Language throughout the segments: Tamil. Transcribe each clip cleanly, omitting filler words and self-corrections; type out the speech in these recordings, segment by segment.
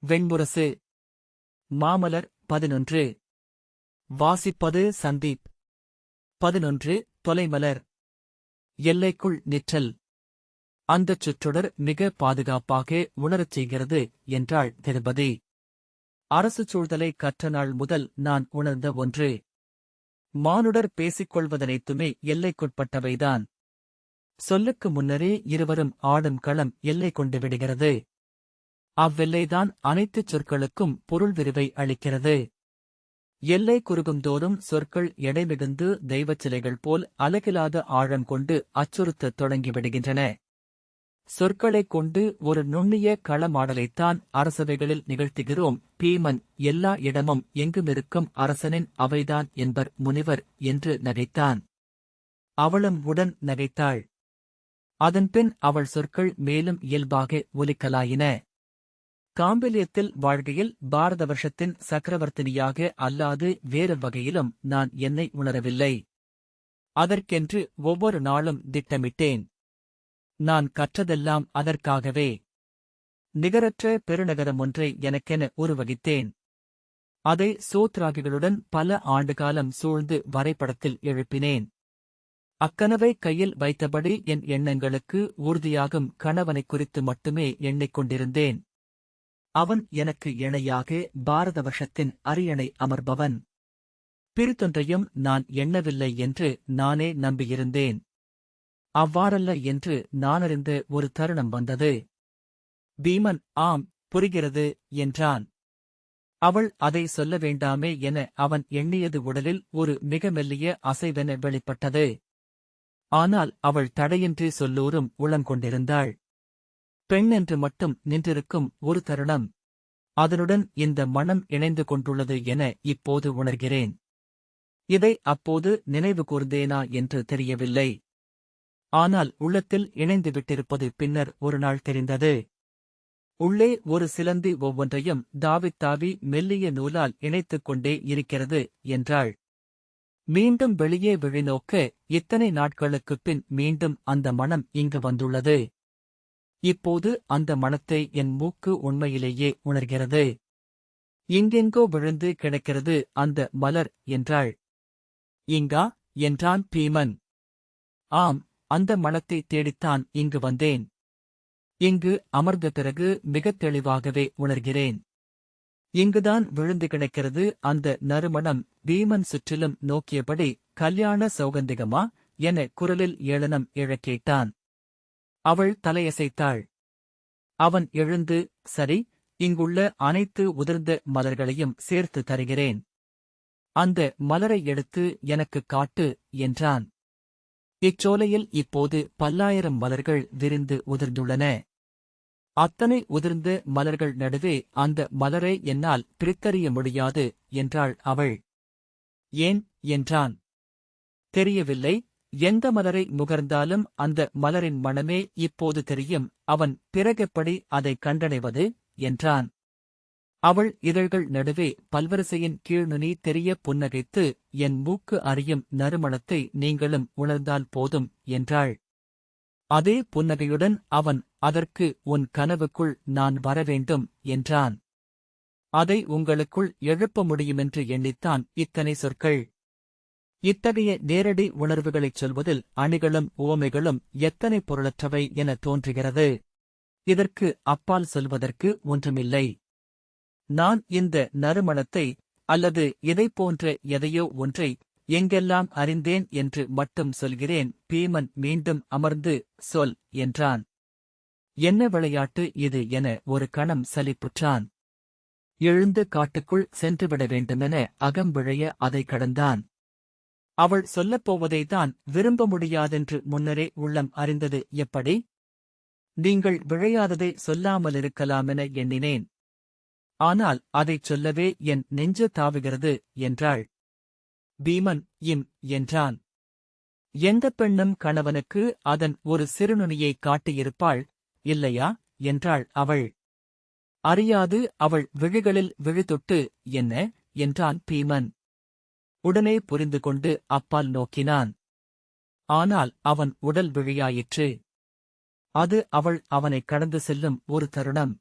வெண்முரசு. மாமலர் 11. வாசிப்பது சந்தீப். 11. தொலைமலர். எல்லைக்குள் நிற்றல். அந்தச் சுற்றொடர் மிக பாதுகாப்பாக உணரச் செய்கிறது என்றாள் திருபதி. அரசு சூழ்தலை கற்ற நாள் முதல் நான் உணர்ந்த ஒன்று. மானுடர் பேசிக்கொள்வதனைத்துமே எல்லைக்குட்பட்டவைதான். சொல்லுக்கு முன்னரே இருவரும் ஆடும் களம் எல்லை கொண்டு விடுகிறது. அவ்வெல்லைதான் அனைத்துச் சொற்களுக்கும் பொருள் விரிவை அளிக்கிறது. எல்லை குறுகுந்தோறும் சொற்கள் எடைமிகுந்து தெய்வச் சிலைகள் போல் அலகிலாத ஆழம் கொண்டு அச்சுறுத்தத் தொடங்கிவிடுகின்றன. சொற்களைக் கொண்டு ஒரு நுண்ணிய களமாடலைத்தான் அரசவைகளில் நிகழ்த்துகிறோம். பீமன் எல்லா இடமும் எங்குமிருக்கும் அரசனின் அவைதான் என்பர் முனிவர் என்று நகைத்தான். அவளும் உடன் நகைத்தாள். அதன்பின் அவள் சொற்கள் மேலும் இயல்பாக ஒலிக்கலாயின. காம்பிலியத்தில் வாழ்கையில் பாரத வருஷத்தின் சக்கரவர்த்தினியாக அல்லாது வேறு வகையிலும் நான் என்னை உணரவில்லை. அதற்கென்று ஒவ்வொரு நாளும் திட்டமிட்டேன். நான் கற்றதெல்லாம் அதற்காகவே. நிகரற்ற பெருநகரம் ஒன்றை எனக்கென உருவகித்தேன். அதை சோத்ராகிகளுடன் பல ஆண்டுகாலம் சூழ்ந்து வரைபடத்தில் எழுப்பினேன். அக்கனவை கையில் வைத்தபடி என் எண்ணங்களுக்கு ஊர்தியாகும் கணவனைக் குறித்து மட்டுமே எண்ணிக்கொண்டிருந்தேன். அவன் எனக்கு இணையாக பாரத வருஷத்தின் அரியணை அமர்பவன். பிரித்தொன்றையும் நான் எண்ணவில்லை என்று நானே நம்பியிருந்தேன். அவ்வாறல்ல என்று நானறிந்த ஒரு தருணம் வந்தது. பீமன் ஆம், புரிகிறது என்றான். அவள் அதை சொல்ல வேண்டாமே என அவன் எண்ணியது உடலில் ஒரு மிக மெல்லிய அசைவென வெளிப்பட்டது. ஆனால் அவள் தடையின்றி சொல்லூரும் உளங்கொண்டிருந்தாள். பெண் என்று மட்டும் நின்றிருக்கும் ஒரு தருணம். அதனுடன் இந்த மனம் இணைந்து கொண்டுள்ளது என இப்போது உணர்கிறேன். இதை அப்போது நினைவு கூர்ந்தேனா என்று தெரியவில்லை. ஆனால் உள்ளத்தில் இணைந்து விட்டிருப்பது பின்னர் ஒரு நாள் தெரிந்தது. உள்ளே ஒரு சிலந்தி ஒவ்வொன்றையும் தாவித் தாவி மெல்லிய நூலால் இணைத்துக் கொண்டே இருக்கிறது என்றாள். மீண்டும் வெளியே விழிநோக்க இத்தனை நாட்களுக்குப் பின் மீண்டும் அந்த மனம் இங்கு வந்துள்ளது. இப்போது அந்த மனத்தை என் மூக்கு உண்மையிலேயே உணர்கிறது. எங்கெங்கோ விழுந்து கிடக்கிறது அந்த மலர் என்றாள். இங்கா என்றான் பீமன். ஆம், அந்த மனத்தை தேடித்தான் இங்கு வந்தேன். இங்கு அமர்ந்த பிறகு மிகத் தெளிவாகவே உணர்கிறேன். இங்குதான் விழுந்து கிடக்கிறது அந்த நறுமணம். பீமன் சுற்றிலும் நோக்கியபடி கல்யாண சௌகந்திகமா என குரலில் ஏளனம் எழக் கேட்டான். அவள் தலையசைத்தாள். அவன் எழுந்து, சரி, இங்குள்ள அனைத்து உதிர்ந்த மலர்களையும் சேர்த்து தருகிறேன். அந்த மலரை எடுத்து எனக்குக் காட்டு என்றான். இச்சோலையில் இப்போது பல்லாயிரம் மலர்கள் விரிந்து உதிர்ந்துள்ளன. அத்தனை உதிர்ந்த மலர்கள் நடுவே அந்த மலரை என்னால் பிரித்தறிய முடியாது என்றாள் அவள். ஏன் என்றான். தெரியவில்லை. எந்த மலரை முகர்ந்தாலும் அந்த மலரின் மணமே இப்போது தெரியும். அவன் பிறகெப்படி அதை கண்டடைவது என்றான். அவள் இதழ்கள் நடுவே பல்வரிசையின் கீழ்நுனி தெரிய புன்னகைத்து, என் மூக்கு அறியும் நறுமணத்தை நீங்களும் உணர்ந்தால் போதும் என்றாள். அதே புன்னகையுடன் அவன், அதற்கு உன் கனவுக்குள் நான் வரவேண்டும் என்றான். அதை உங்களுக்குள் எழுப்ப முடியுமென்று எண்ணித்தான் இத்தனை சொற்கள். இத்தகைய நேரடி உணர்வுகளைச் சொல்வதில் அணிகளும் உவமைகளும் எத்தனை பொருளற்றவை என தோன்றுகிறது. இதற்கு அப்பால் சொல்வதற்கு ஒன்றுமில்லை. நான் இந்த நறுமணத்தை, அல்லது இதைப் போன்ற எதையோ ஒன்றை எங்கெல்லாம் அறிந்தேன் என்று மட்டும் சொல்கிறேன். பீமன் மீண்டும் அமர்ந்து, சொல் என்றான். என்ன விளையாட்டு இது என ஒரு கணம் சலிப்புற்றான். எழுந்து காட்டுக்குள் சென்றுவிட வேண்டுமென அகம்பிழைய அதை கடந்தான். அவள் சொல்லப்போவதைத்தான் விரும்ப முடியாதென்று முன்னரே உள்ளம் அறிந்தது எப்படி? நீங்கள் விழையாததை சொல்லாமலிருக்கலாமென எண்ணினேன். ஆனால் அதைச் சொல்லவே என் நெஞ்சு தாவுகிறது என்றாள். பீமன் இம் என்றான். எந்தப் பெண்ணும் கணவனுக்கு அதன் ஒரு சிறுநுனியைக் காட்டியிருப்பாள், இல்லையா என்றாள் அவள். அறியாது அவள் விழிகளில் விழிதொட்டு, என்ன என்றான் பீமன். உடனே புரிந்து கொண்டு அப்பால் நோக்கினான். ஆனால் அவன் உடல் விழியாயிற்று. அது அவள் அவனைக் கடந்து செல்லும் ஒரு தருணம்.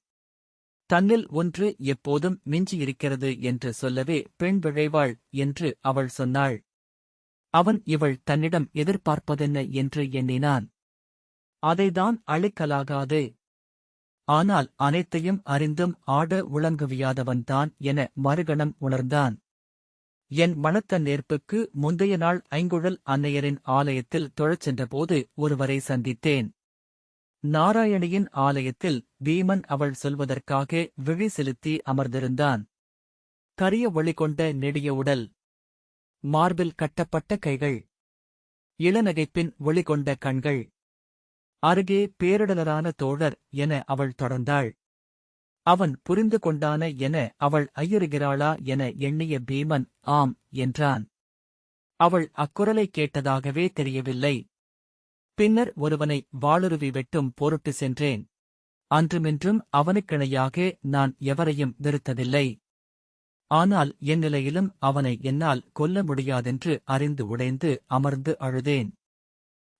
தன்னில் ஒன்று எப்போதும் மிஞ்சியிருக்கிறது என்று சொல்லவே பெண் விழைவாள் என்று அவள் சொன்னாள். அவன் இவள் தன்னிடம் எதிர்பார்ப்பதென்ன என்று எண்ணினான். அதைதான் அழிக்கலாகாது. ஆனால் அனைத்தையும் அறிந்தும் ஆட உளங்குவியாதவன்தான் என மறுகணம் உணர்ந்தான். என் மனத்த நேர்ப்புக்கு முந்தைய நாள் ஐங்குழல் அன்னையரின் ஆலயத்தில் தொழச் சென்றபோது ஒருவரை சந்தித்தேன். நாராயணியின் ஆலயத்தில் பீமன் அவள் சொல்வதற்காக விழி செலுத்தி அமர்ந்திருந்தான். கரிய ஒளி கொண்ட நெடிய உடல், மார்பில் கட்டப்பட்ட கைகள், இளநகைப்பின் ஒளி கொண்ட கண்கள், அருகே பேரிடலரான தோழர் என அவள் தொடர்ந்தாள். அவன் புரிந்து கொண்டான என அவள் ஐயுறுகிறாளா என எண்ணிய பீமன் ஆம் என்றான். அவள் அக்குரலை கேட்டதாகவே தெரியவில்லை. பின்னர் ஒருவனை வாளுருவி வெட்டும் பொருட்டு சென்றேன். அன்றுமின்றும் அவனுக்கிணையாக நான் எவரையும் வெறுத்ததில்லை. ஆனால் என் நிலையிலும் அவனை என்னால் கொல்ல முடியாதென்று அறிந்து உடைந்து அமர்ந்து அழுதேன்.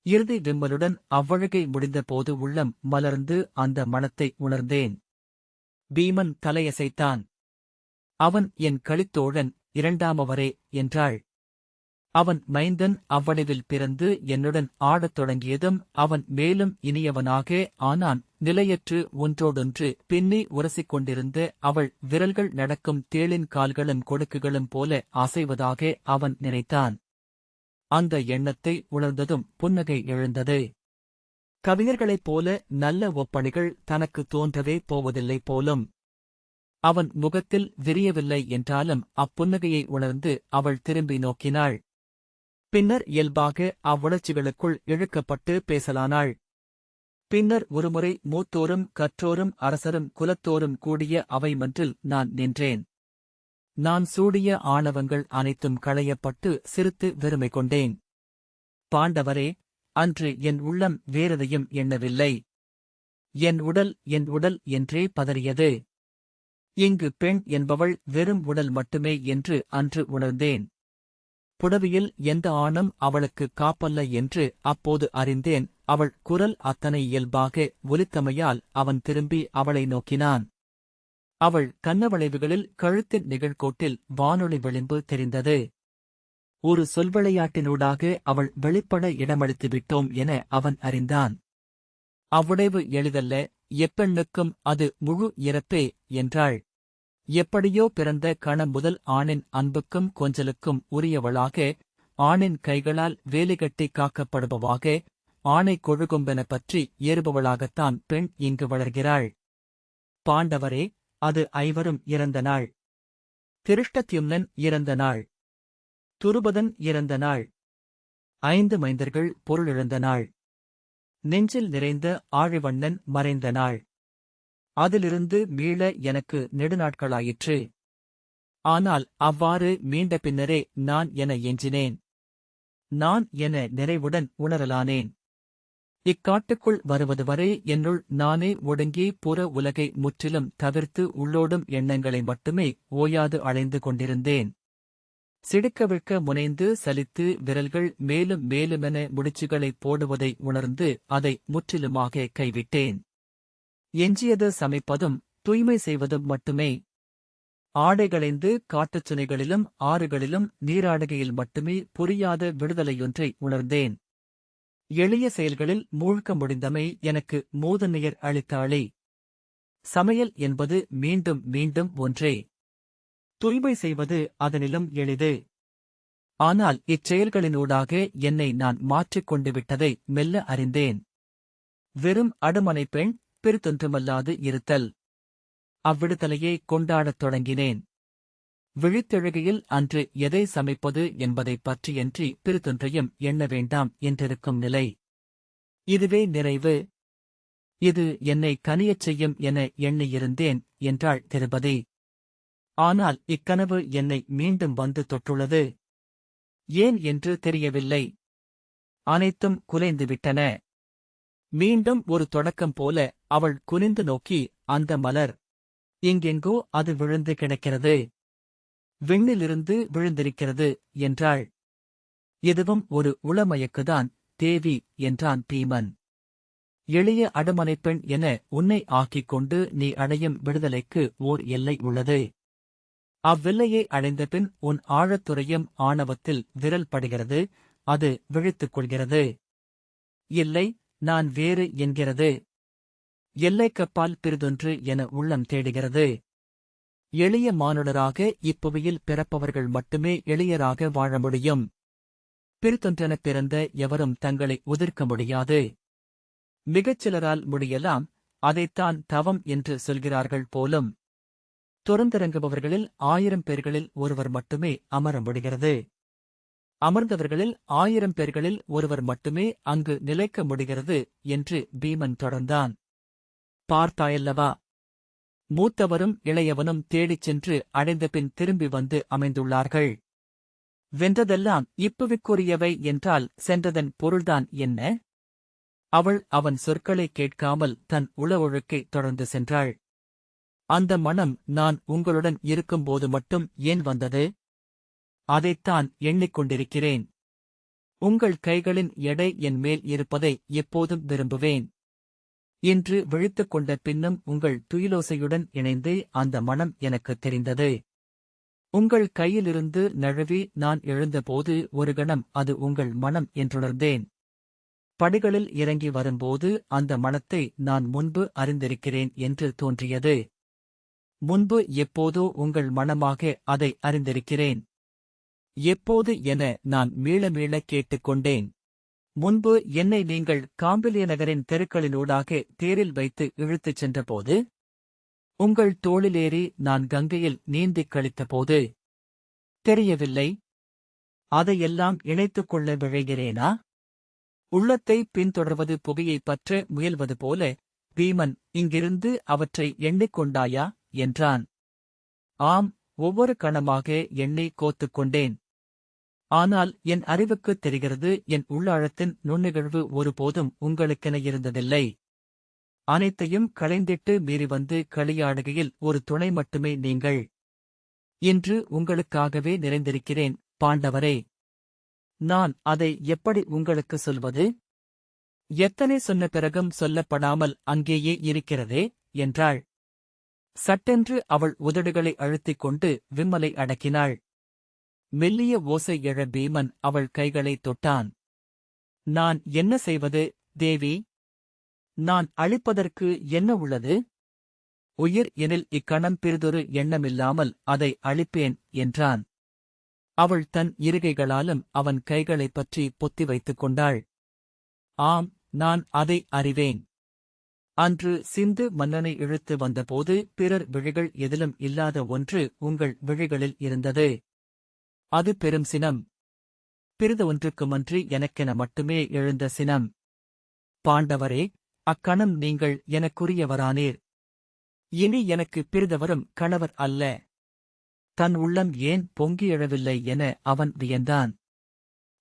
இறுதி விம்மலுடன் அவ்வழுகை முடிந்தபோது உள்ளம் மலர்ந்து அந்த மனத்தை உணர்ந்தேன். பீமன் தலையசைத்தான். அவன் என் களித்தோழன், இரண்டாமவரே என்றாள். அவன் மைந்தன் அவ்வளவில் பிறந்து என்னுடன் ஆடத் தொடங்கியதும் அவன் மேலும் இனியவனாக ஆனான். நிலையற்று ஒன்றோடொன்று பின்னி உரசிக் கொண்டிருந்த அவள் விரல்கள் நடக்கும் தேளின் கால்களும் கொடுக்குகளும் போல அசைவதாக அவன் நினைத்தான். அந்த எண்ணத்தை உணர்ந்ததும் புன்னகை எழுந்தது. கவிஞர்களைப் போல நல்ல ஒப்பனைகள் தனக்கு தோன்றவே போவதில்லை போலும். அவன் முகத்தில் விரியவில்லை என்றாலும் அப்புன்னகையை உணர்ந்து அவள் திரும்பி நோக்கினாள். பின்னர் இயல்பாக அவ்வுணர்ச்சிகளுக்குள் இழுக்கப்பட்டு பேசலானாள். பின்னர் ஒருமுறை மூத்தோரும் கற்றோரும் அரசரும் குலத்தோரும் கூடிய அவை மன்றில் நான் நின்றேன். நான் சூடிய ஆணவங்கள் அனைத்தும் களையப்பட்டு சிரித்து வெறுமை கொண்டேன். பாண்டவரே, அன்று என் உள்ளம் வேறெதையும் எண்ணவில்லை. என் உடல் என்றே பதறியது. இங்கு பெண் என்பவள் வெறும் உடல் மட்டுமே என்று அன்று உணர்ந்தேன். புடவியில் எந்த ஆணும் அவளுக்கு காப்பல்ல என்று அப்போது அறிந்தேன். அவள் குரல் அத்தனை இயல்பாக ஒலித்தமையால் அவன் திரும்பி அவளை நோக்கினான். அவள் கன்னவளைவுகளில் கழுத்தின் நிகழ்கோட்டில் வானொலி விளிம்பு தெரிந்தது. ஒரு சொல்விளையாட்டினூடாக அவள் வெளிப்பட இடமளித்து விட்டோம் என அவன் அறிந்தான். அவ்வுடைவு எளிதல்ல, எப்பெண்ணுக்கும் அது முழு இறப்பே என்றாள். எப்படியோ பிறந்த கணம் முதல் ஆணின் அன்புக்கும் கொஞ்சலுக்கும் உரியவளாக, ஆணின் கைகளால் வேலிகட்டி காக்கப்படுபவாக, ஆணை கொழுகொம்பென பற்றி ஏறுபவளாகத்தான் பெண் இங்கு வளர்கிறாள். பாண்டவரே, அது ஐவரும் இறந்த நாள். திருஷ்டத்யும்னன் இறந்த நாள். துருபதன் இறந்த நாள். 5 மைந்தர்கள் பொருளிழந்த நாள். நெஞ்சில் நிறைந்த ஆழிவண்ணன் மறைந்த நாள். அதிலிருந்து மீள எனக்கு நெடுநாட்களாயிற்று. ஆனால் அவ்வாறு மீண்ட பின்னரே நான் என எஞ்சினேன். நான் என நிறைவுடன் உணரலானேன். இக்காட்டுக்குள் வருவது வரை என்னுள் நானே ஒடுங்கி புற உலகை முற்றிலும் தவிர்த்து உள்ளோடும் எண்ணங்களை மட்டுமே ஓயாது அலைந்து கொண்டிருந்தேன். சிடுக்கவிழ்க்க முனைந்து சலித்து விரல்கள் மேலும் மேலுமென முடிச்சுகளைப் போடுவதை உணர்ந்து அதை முற்றிலுமாக கைவிட்டேன். எஞ்சியது சமைப்பதும் தூய்மை செய்வதும் மட்டுமே. ஆடைகளைந்து காட்டுச் சுனைகளிலும் ஆறுகளிலும் நீராடுகையில் மட்டுமே புரியாத விடுதலையொன்றை உணர்ந்தேன். எளிய செயல்களில் மூழ்க முடிந்தமை எனக்கு மோதநெயர் அளித்தாளே. சமையல் என்பது மீண்டும் மீண்டும் ஒன்றே. தூய்மை செய்வது அதனிலும் எளிது. ஆனால் இச்செயல்களினூடாக என்னை நான் மாற்றிக் கொண்டு விட்டதை மெல்ல அறிந்தேன். வெறும் அடுமனை பெண் பெரிதொன்றுமல்லாது இருத்தல். அவ்விடுதலையை கொண்டாடத் தொடங்கினேன். விழித்தெழுகையில் அன்று எதை சமைப்பது என்பதைப் பற்றியன்றி பிரிதொன்றையும் எண்ண வேண்டாம் என்றிருக்கும் நிலை. இதுவே நிறைவு. இது என்னை கனியச் செய்யும் என எண்ணியிருந்தேன் என்றாள் திருபதி. ஆனால் இக்கனவு என்னை மீண்டும் வந்து தொட்டுள்ளது. ஏன் என்று தெரியவில்லை. அனைத்தும் குலைந்துவிட்டன. மீண்டும் ஒரு தொடக்கம் போல அவள் குனிந்து நோக்கி, அந்த மலர் இங்கெங்கோ அது விழுந்து கிடக்கிறது. விண்ணிலிருந்து விழுந்திருக்கிறது என்றாள். இதுவும் ஒரு உளமயக்குதான் தேவி என்றான் பீமன். எளிய அடமனைப் பெண் என உன்னை ஆக்கிக் கொண்டு நீ அடையும் விடுதலைக்கு ஓர் எல்லை உள்ளது. அவ்வெல்லையை அடைந்தபின் உன் ஆழத்துறையும் ஆணவத்தில் விரல் படுகிறது, அது விழித்துக் கொள்கிறது. இல்லை, நான் வேறு என்கிறது. எல்லைக்கப்பால் பிறிதொன்று என உள்ளம் தேடுகிறது. எளிய மானுடராக இப்புவியில் பிறப்பவர்கள் மட்டுமே எளியராக வாழ முடியும். பிறிதொன்றெனப் பிறந்த எவரும் தங்களை உதிர்க்க முடியாது. மிகச் சிலரால் முடியலாம், அதைத்தான் தவம் என்று சொல்கிறார்கள் போலும். துறந்திறங்குபவர்களில் 1000 பேர்களில் ஒருவர் மட்டுமே அமர முடிகிறது. அமர்ந்தவர்களில் 1000 பேர்களில் ஒருவர் மட்டுமே அங்கு நிலைக்க முடிகிறது என்று பீமன் தொடர்ந்தான். பார்த்தாயல்லவா, மூத்தவரும் இளையவனும் தேடிச் சென்று அடைந்தபின் திரும்பி வந்து அமைந்துள்ளார்கள். வென்றதெல்லாம் இப்புவிக்குரியவை என்றால் சென்றதன் பொருள்தான் என்ன? அவள் அவன் சொற்களை கேட்காமல் தன் உள ஒழுக்கை தொடர்ந்து சென்றாள். அந்த மனம் நான் உங்களுடன் இருக்கும்போது மட்டும் ஏன் வந்தது? அதைத்தான் எண்ணிக்கொண்டிருக்கிறேன். உங்கள் கைகளின் எடை என் மேல் இருப்பதை எப்போதும் விரும்புவேன். இன்று விழித்துக் கொண்ட பின்னும் உங்கள் துயிலோசையுடன் இணைந்து அந்த மனம் எனக்குத் தெரிந்தது. உங்கள் கையிலிருந்து நழுவி நான் எழுந்தபோது ஒரு கணம் அது உங்கள் மனம் என்றுணர்ந்தேன். படிகளில் இறங்கி வரும்போது அந்த மனத்தை நான் முன்பு அறிந்திருக்கிறேன் என்று தோன்றியது. முன்பு எப்போதோ உங்கள் மனமாக அதை அறிந்திருக்கிறேன். எப்போது என நான் மீள மீள கேட்டுக்கொண்டேன். முன்பு என்னை நீங்கள் காம்பிலிய நகரின் தெருக்களினூடாக தேரில் வைத்து இழுத்துச் சென்றபோது, உங்கள் தோளிலேறி நான் கங்கையில் நீந்திக் கழித்தபோது தெரியவில்லை. அதையெல்லாம் இணைத்துக் கொள்ள விழைகிறேனா? உள்ளத்தை பின்தொடர்வது புகையைப் பற்ற முயல்வது போல, பீமன், இங்கிருந்து அவற்றை எண்ணிக்கொண்டாயா என்றான். ஆம், ஒவ்வொரு கணமாக எண்ணி கோத்துக் கொண்டேன். ஆனால் என் அறிவுக்குத் தெரிகிறது, என் உள்ளாழத்தின் நுண்ணிகழ்வு ஒருபோதும் உங்களுக்கென இருந்ததில்லை. அனைத்தையும் களைந்திட்டு மீறி வந்து களியாடுகையில் ஒரு துணை மட்டுமே நீங்கள். இன்று உங்களுக்காகவே நிறைந்திருக்கிறேன் பாண்டவரே. நான் அதை எப்படி உங்களுக்கு சொல்வது? எத்தனை சொன்ன பிறகும் சொல்லப்படாமல் அங்கேயே இருக்கிறதே என்றாள். சட்டென்று அவள் உதடுகளை அழுத்திக் கொண்டு விம்மலை அடக்கினாள். மெல்லிய ஓசை எழ பீமன் அவள் கைகளை தொட்டான். நான் என்ன செய்வது தேவி? நான் அழிப்பதற்கு என்ன உள்ளது? உயிர் எனில் இக்கணம் பிறிதொரு எண்ணமில்லாமல் அதை அழிப்பேன் என்றான். அவள் தன் இருகைகளாலும் அவன் கைகளைப் பற்றி பொத்தி வைத்துக் கொண்டாள். ஆம், நான் அதை அறிவேன். அன்று சிந்து மன்னனை இழுத்து வந்தபோது பிறர் விழிகள் எதிலும் இல்லாத ஒன்று உங்கள் விழிகளில் இருந்தது. அது பெரும் சினம். பிறித ஒன்றுக்குமன்றி எனக்கென மட்டுமே எழுந்த சினம். பாண்டவரே, அக்கணம் நீங்கள் எனக்குரியவரானீர். இனி எனக்கு பிறிதவரும் கணவர் அல்ல. தன் உள்ளம் ஏன் பொங்கி எழவில்லை என அவன் வியந்தான்.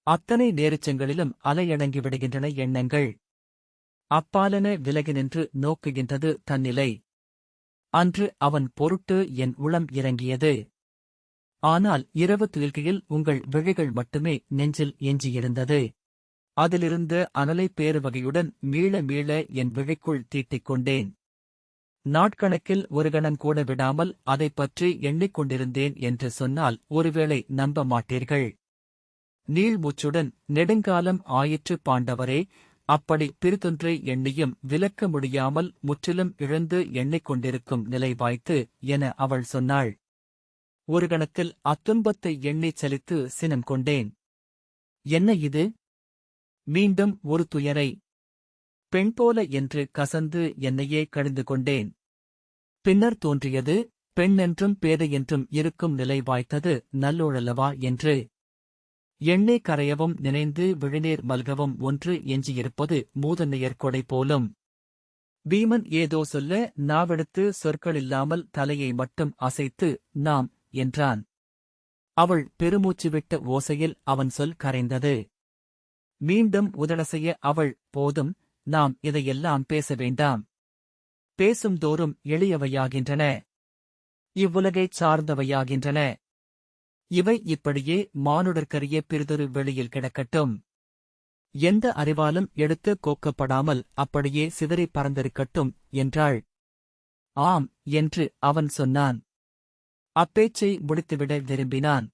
அத்தனை நேரிச்சங்களிலும் அலையடங்கி விடுகின்றன எண்ணங்கள். அப்பாலென விலகி நின்று நோக்குகின்றது தன்னிலை. அன்று அவன் பொருட்டு என் உளம் இறங்கியது. ஆனால் இரவு துயில்கையில் உங்கள் விழிகள் மட்டுமே நெஞ்சில் எஞ்சியிருந்தது. அதிலிருந்த அனலை பேறுவகையுடன் மீள மீள என் விழிக்குள் தீட்டிக் கொண்டேன். நாட்கணக்கில் ஒரு கணம் கூட விடாமல் அதைப் பற்றி எண்ணிக்கொண்டிருந்தேன் என்று சொன்னால் ஒருவேளை நம்ப மாட்டீர்கள். நீள்மூச்சுடன் நெடுங்காலம் ஆயிற்று பாண்டவரே. அப்படி பிறிதொன்றை எண்ணியும் விலக்க முடியாமல் முற்றிலும் இழந்து எண்ணிக்கொண்டிருக்கும் நிலை வாய்த்து என அவள் சொன்னாள். ஒரு கணத்தில் அத்துன்பத்தை எண்ணிச் சலித்து சினம் கொண்டேன். என்ன இது? மீண்டும் ஒரு துயரை. பெண் போல என்று கசந்து என்னையே கடிந்து கொண்டேன். பின்னர் தோன்றியது, பெண்ணென்றும் பேதையென்றும் இருக்கும் நிலை வாய்த்தது நல்லோழல்லவா என்று. எண்ணே கரையவும் நினைந்து விழிநீர் மல்கவும் ஒன்று எஞ்சியிருப்பது மூதன்னையர் கொடை போலும். பீமன் ஏதோ சொல்ல நாவெடுத்து சொற்களில்லாமல் தலையை மட்டும் அசைத்து நாம் என்றான். அவள் பெருமூச்சு விட்ட ஓசையில் அவன் சொல் கரைந்தது. மீண்டும் உதடசைய அவள், போதும், நாம் இதையெல்லாம் பேச வேண்டாம். பேசும்தோறும் எளியவையாகின்றன. இவ்வுலகைச் சார்ந்தவையாகின்றன. இவை இப்படியே மானுடர்க்கரிய பிறிதொரு வெளியில் கிடக்கட்டும். எந்த அறிவாலும் எடுத்து கோக்கப்படாமல் அப்படியே சிதறி பறந்திருக்கட்டும் என்றாள். ஆம் என்று அவன் சொன்னான். அப்பேச்சை முடித்துவிட விரும்பினான்.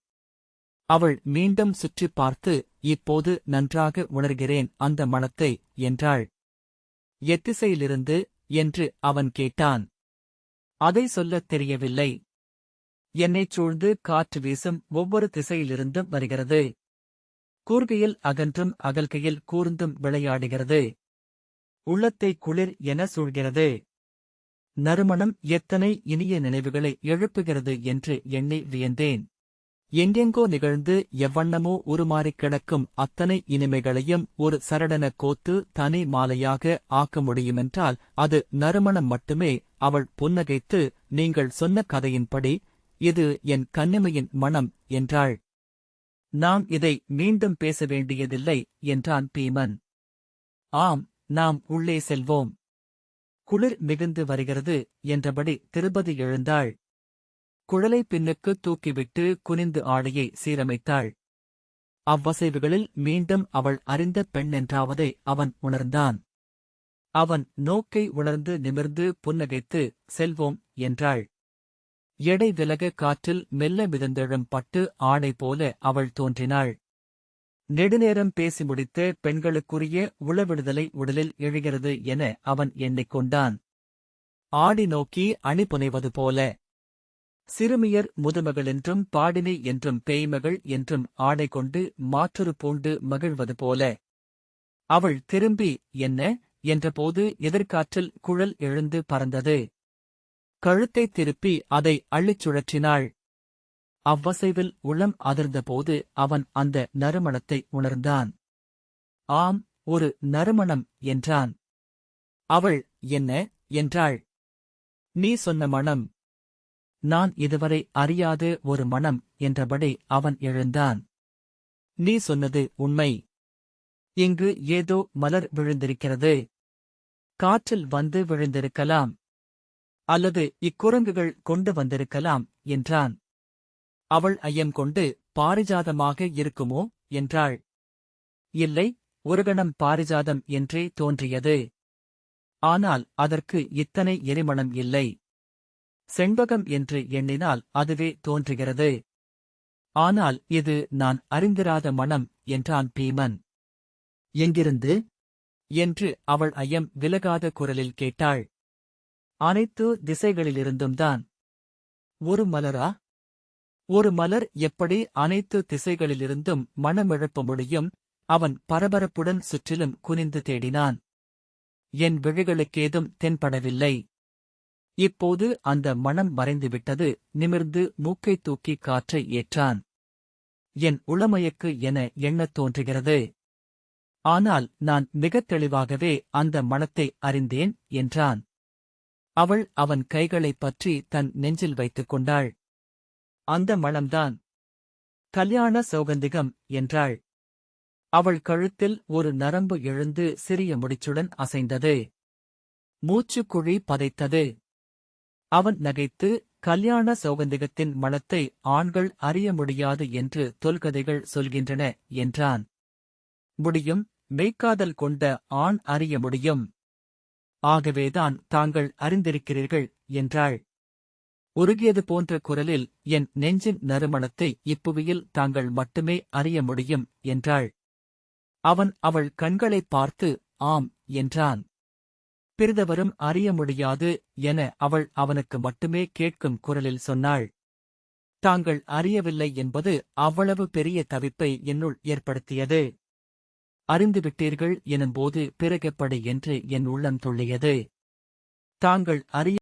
அவள் மீண்டும் சுற்றிப் பார்த்து, இப்போது நன்றாக உணர்கிறேன் அந்த மணத்தை என்றாள். எத்திசையிலிருந்து என்று அவன் கேட்டான். அதை சொல்லத் தெரியவில்லை. என்னைச் சூழ்ந்து காற்று வீசும் ஒவ்வொரு திசையிலிருந்தும் வருகிறது. கூர்கையில் அகன்றும் அகல்கையில் கூர்ந்தும் விளையாடுகிறது. உள்ளத்தை குளிர் என சூழ்கிறது. நறுமணம் எத்தனை இனிய நினைவுகளை எழுப்புகிறது என்று எண்ணி வியந்தேன். எங்கெங்கோ நிகழ்ந்து எவ்வண்ணமோ உருமாறிக் கிடக்கும் அத்தனை இனிமைகளையும் ஒரு சரடன கோத்து தனி மாலையாக ஆக்க முடியுமென்றால் அது நறுமணம் மட்டுமே. அவள் புன்னகைத்து, நீங்கள் சொன்ன கதையின்படி இது என் கன்னிமையின் மணம் என்றாள். நாம் இதை மீண்டும் பேச வேண்டியதில்லை என்றான் பீமன். ஆம், நாம் உள்ளே செல்வோம். குளிர் மிகுந்து வருகிறது என்றபடி திருபதி எழுந்தாள். குழலை பின்னுக்கு தூக்கிவிட்டு குனிந்து ஆடையை சீரமைத்தாள். அவ்வசைவுகளில் மீண்டும் அவள் அறிந்த பெண்ணென்றாவதை அவன் உணர்ந்தான். அவன் நோக்கை உணர்ந்து நிமிர்ந்து புன்னகைத்து, செல்வோம் என்றாள். எடை விலக காற்றில் மெல்ல மிதந்தெழும் பட்டு ஆடை போல அவள் தோன்றினாள். நெடுநேரம் பேசி முடித்த பெண்களுக்குரிய உளவிடுதலை உடலில் எழுகிறது என அவன் எண்ணிக்கொண்டான். ஆடி நோக்கி அணி புனைவது போல. சிறுமியர் முதுமகளென்றும் பாடினி என்றும் பேய்மகள் என்றும் ஆடை கொண்டு மாற்றொரு பூண்டு மகிழ்வது போல. அவள் திரும்பி என்ன என்றபோது எதிர்காற்றில் குழல் எழுந்து பறந்தது. கழுத்தைத் திருப்பி அதை அள்ளிச் சுழற்றினாள். அவ்வசைவில் உளம் அதிர்ந்தபோது அவன் அந்த நறுமணத்தை உணர்ந்தான். ஆம், ஒரு நறுமணம் என்றான். அவள் என்ன என்றாள். நீ சொன்ன மணம். நான் இதுவரை அறியாத ஒரு மணம் என்றபடி அவன் எழுந்தான். நீ சொன்னது உண்மை. இங்கு ஏதோ மலர் விழுந்திருக்கிறது. காற்றில் வந்து விழுந்திருக்கலாம். அல்லது இக்குரங்குகள் கொண்டு வந்திருக்கலாம் என்றான். அவள் ஐயம் கொண்டு, பாரிஜாதமாக இருக்குமோ என்றாள். இல்லை, ஒரு கணம் பாரிஜாதம் என்றே தோன்றியது. ஆனால் அதற்கு இத்தனை எரிமணம் இல்லை. செண்பகம் என்று எண்ணினால் அதுவே தோன்றுகிறது. ஆனால் இது நான் அறிந்திராத மணம் என்றான் பீமன். எங்கிருந்து என்று அவள் ஐயம் விலகாத குரலில் கேட்டாள். அனைத்து திசைகளிலிருந்தும்தான். ஒரு மலரா? ஒரு மலர் எப்படி அனைத்து திசைகளிலிருந்தும் மணமிழப்ப முடியும்? அவன் பரபரப்புடன் சுற்றிலும் குனிந்து தேடினான். என் விழிகளுக்கேதும் தென்படவில்லை. இப்போது அந்த மணம் மறைந்துவிட்டது. நிமிர்ந்து மூக்கைத் தூக்கி காற்றை ஏற்றான். என் உளமயக்கு என எண்ணத் தோன்றுகிறது. ஆனால் நான் மிகத் தெளிவாகவே அந்த மணத்தை அறிந்தேன் என்றான். அவள் அவன் கைகளைப் பற்றி தன் நெஞ்சில் வைத்துக் கொண்டாள். அந்த மணம்தான் கல்யாண சௌகந்திகம் என்றாள். அவள் கழுத்தில் ஒரு நரம்பு எழுந்து சிறிய முடிச்சுடன் அசைந்தது. மூச்சுக்குழி பதைத்தது. அவன் நகைத்து, கல்யாண சௌகந்திகத்தின் மணத்தை ஆண்கள் அறிய முடியாது என்று தொல்கதைகள் சொல்கின்றன என்றான். முடியும், மெய்க்காதல் கொண்ட ஆண் அறிய முடியும். ஆகவேதான் தாங்கள் அறிந்திருக்கிறீர்கள் என்றாள். உருகியது போன்ற குரலில், என் நெஞ்சின் நறுமணத்தை இப்புவியில் தாங்கள் மட்டுமே அறிய முடியும் என்றாள். அவன் அவள் கண்களைப் பார்த்து, ஆம் என்றான். பிறிதவரும் அறிய முடியாது என அவள் அவனுக்கு மட்டுமே கேட்கும் குரலில் சொன்னாள். தாங்கள் அறியவில்லை என்பது அவ்வளவு பெரிய தவிப்பை என்னுள் ஏற்படுத்தியது. அறிந்துவிட்டீர்கள் எனும்போது பிறகெப்படி என்று என் உள்ளம் துள்ளியது. தாங்கள் அறிய